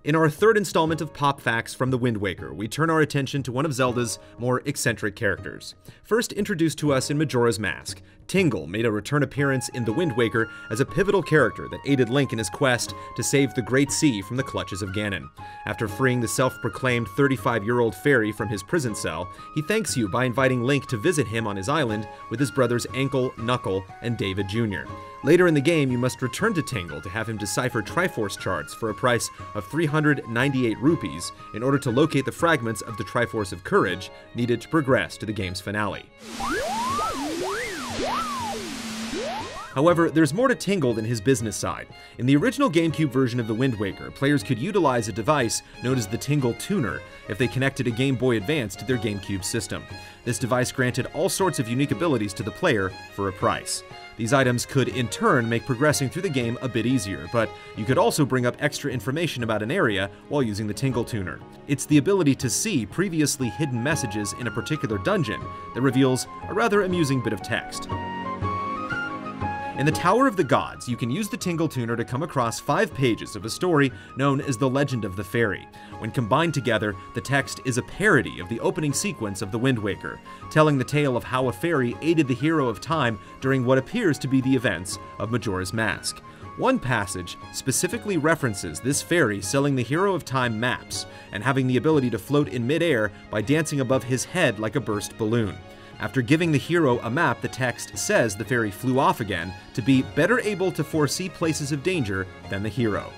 In our third installment of Pop Facts from The Wind Waker, we turn our attention to one of Zelda's more eccentric characters. First introduced to us in Majora's Mask, Tingle made a return appearance in The Wind Waker as a pivotal character that aided Link in his quest to save the Great Sea from the clutches of Ganon. After freeing the self-proclaimed 35-year-old fairy from his prison cell, he thanks you by inviting Link to visit him on his island with his brothers Ankle, Knuckle, and David Jr. Later in the game, you must return to Tingle to have him decipher Triforce charts for a price of 398 rupees in order to locate the fragments of the Triforce of Courage needed to progress to the game's finale. However, there's more to Tingle than his business side. In the original GameCube version of The Wind Waker, players could utilize a device known as the Tingle Tuner if they connected a Game Boy Advance to their GameCube system. This device granted all sorts of unique abilities to the player for a price. These items could, in turn, make progressing through the game a bit easier, but you could also bring up extra information about an area while using the Tingle Tuner. It's the ability to see previously hidden messages in a particular dungeon that reveals a rather amusing bit of text. In the Tower of the Gods, you can use the Tingle Tuner to come across 5 pages of a story known as The Legend of the Fairy. When combined together, the text is a parody of the opening sequence of The Wind Waker, telling the tale of how a fairy aided the hero of time during what appears to be the events of Majora's Mask. One passage specifically references this fairy selling the hero of time maps and having the ability to float in midair by dancing above his head like a burst balloon. After giving the hero a map, the text says the fairy flew off again to be better able to foresee places of danger than the hero.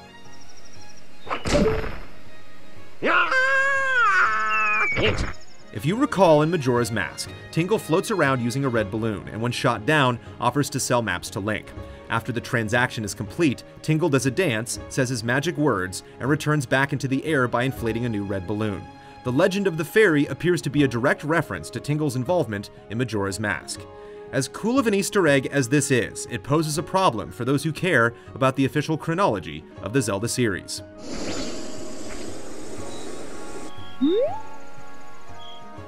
If you recall in Majora's Mask, Tingle floats around using a red balloon, and when shot down, offers to sell maps to Link. After the transaction is complete, Tingle does a dance, says his magic words, and returns back into the air by inflating a new red balloon. The Legend of the Fairy appears to be a direct reference to Tingle's involvement in Majora's Mask. As cool of an Easter egg as this is, it poses a problem for those who care about the official chronology of the Zelda series.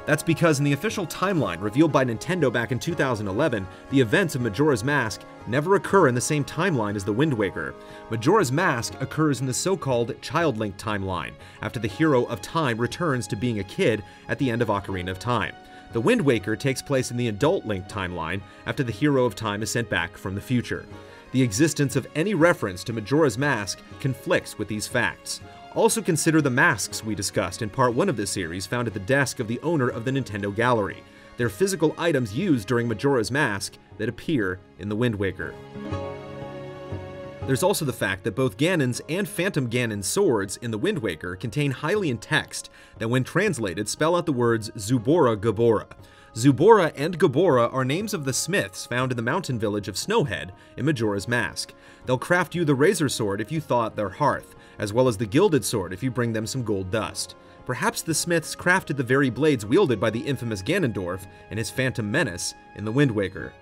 That's because in the official timeline revealed by Nintendo back in 2011, the events of Majora's Mask never occur in the same timeline as The Wind Waker. Majora's Mask occurs in the so-called Child Link timeline, after the hero of time returns to being a kid at the end of Ocarina of Time. The Wind Waker takes place in the Adult Link timeline, after the hero of time is sent back from the future. The existence of any reference to Majora's Mask conflicts with these facts. Also consider the masks we discussed in part 1 of this series found at the desk of the owner of the Nintendo Gallery. They're physical items used during Majora's Mask that appear in The Wind Waker. There's also the fact that both Ganon's and Phantom Ganon's swords in The Wind Waker contain hylian text that when translated spell out the words Zubora Gabora. Zubora and Gabora are names of the smiths found in the mountain village of Snowhead in Majora's Mask. They'll craft you the Razor Sword if you thaw at their hearth, as well as the Gilded Sword if you bring them some gold dust. Perhaps the smiths crafted the very blades wielded by the infamous Ganondorf and his Phantom Menace in The Wind Waker.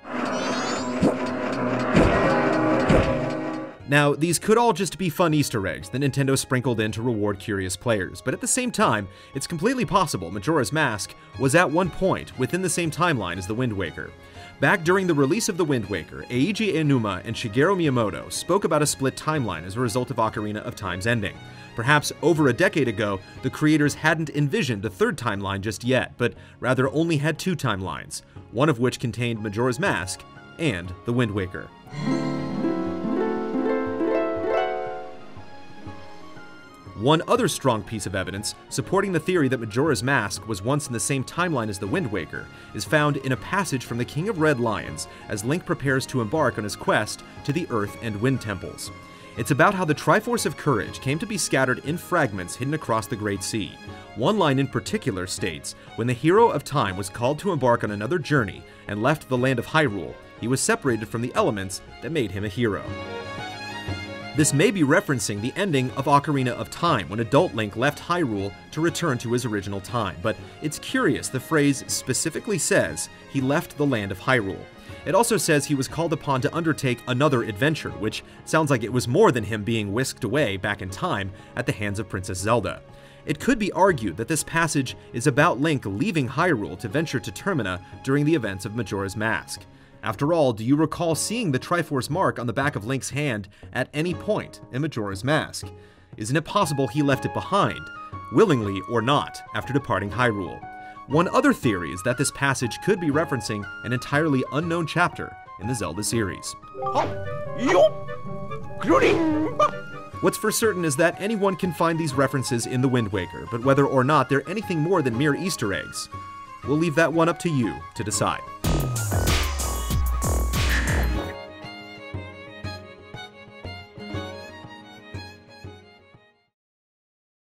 Now, these could all just be fun Easter eggs that Nintendo sprinkled in to reward curious players, but at the same time, it's completely possible Majora's Mask was at one point within the same timeline as The Wind Waker. Back during the release of The Wind Waker, Eiji Aonuma and Shigeru Miyamoto spoke about a split timeline as a result of Ocarina of Time's ending. Perhaps over a decade ago, the creators hadn't envisioned a third timeline just yet, but rather only had 2 timelines, one of which contained Majora's Mask and The Wind Waker. One other strong piece of evidence supporting the theory that Majora's Mask was once in the same timeline as The Wind Waker is found in a passage from the King of Red Lions as Link prepares to embark on his quest to the Earth and Wind Temples. It's about how the Triforce of Courage came to be scattered in fragments hidden across the Great Sea. One line in particular states, when the hero of time was called to embark on another journey and left the land of Hyrule, he was separated from the elements that made him a hero. This may be referencing the ending of Ocarina of Time when Adult Link left Hyrule to return to his original time, but it's curious the phrase specifically says he left the land of Hyrule. It also says he was called upon to undertake another adventure, which sounds like it was more than him being whisked away back in time at the hands of Princess Zelda. It could be argued that this passage is about Link leaving Hyrule to venture to Termina during the events of Majora's Mask. After all, do you recall seeing the Triforce mark on the back of Link's hand at any point in Majora's Mask? Isn't it possible he left it behind, willingly or not, after departing Hyrule? One other theory is that this passage could be referencing an entirely unknown chapter in the Zelda series. What's for certain is that anyone can find these references in the Wind Waker, but whether or not they're anything more than mere Easter eggs, we'll leave that one up to you to decide.